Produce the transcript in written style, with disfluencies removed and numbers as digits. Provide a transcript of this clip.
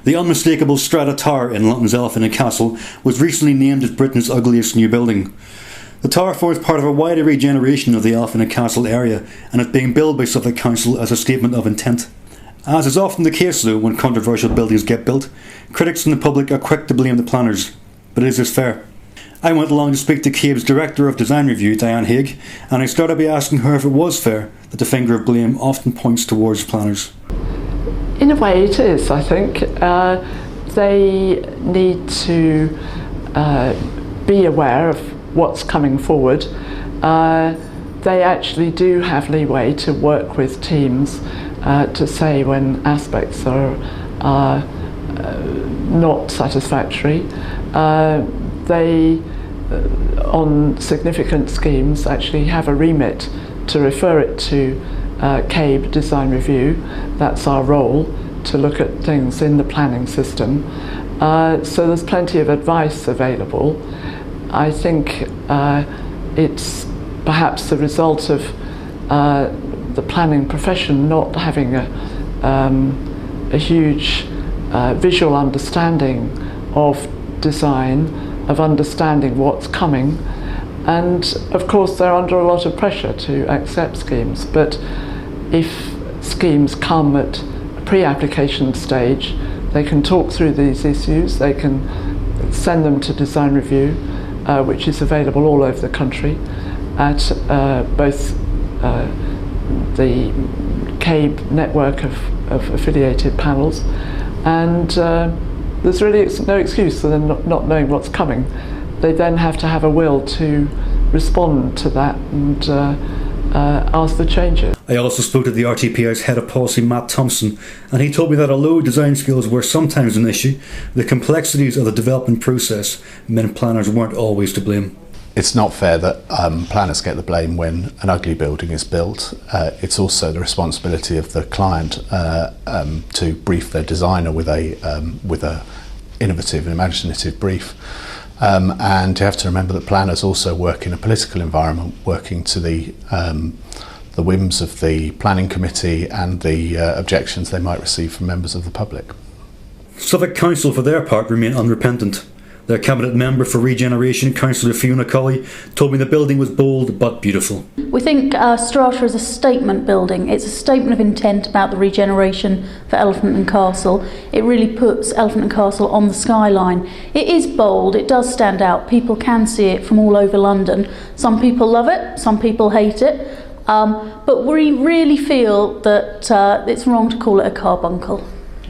The unmistakable Strata Tower in London's Elephant and Castle was recently named as Britain's ugliest new building. The tower forms part of a wider regeneration of the Elephant and Castle area and is being billed by Suffolk Council as a statement of intent. As is often the case though when controversial buildings get built, critics and the public are quick to blame the planners. But is this fair? I went along to speak to CABE's Director of Design Review, Diane Haig, and I started by asking her if it was fair that the finger of blame often points towards planners. In a way it is, I think. They need to be aware of what's coming forward. They actually do have leeway to work with teams to say when aspects are not satisfactory. They, on significant schemes, actually have a remit to refer it to CABE Design Review. That's our role, to look at things in the planning system. So there's plenty of advice available. I think it's perhaps the result of the planning profession not having a huge visual understanding of design, of understanding what's coming. And of course they're under a lot of pressure to accept schemes, but if schemes come at a pre-application stage, they can talk through these issues, they can send them to design review, which is available all over the country at both the CABE network of affiliated panels, and there's really no excuse for them not knowing what's coming. They then have to have a will to respond to that and ask the changes. I also spoke to the RTPI's head of policy, Matt Thompson, and he told me that although design skills were sometimes an issue, the complexities of the development process meant planners weren't always to blame. It's not fair that planners get the blame when an ugly building is built. It's also the responsibility of the client to brief their designer with a innovative and imaginative brief. And you have to remember that planners also work in a political environment, working to the whims of the planning committee and the objections they might receive from members of the public. Suffolk Council, for their part, remain unrepentant. Their cabinet member for regeneration, Councillor Fiona Colley, told me the building was bold but beautiful. We think Strata is a statement building. It's a statement of intent about the regeneration for Elephant and Castle. It really puts Elephant and Castle on the skyline. It is bold, it does stand out. People can see it from all over London. Some people love it, some people hate it. But we really feel that it's wrong to call it a carbuncle.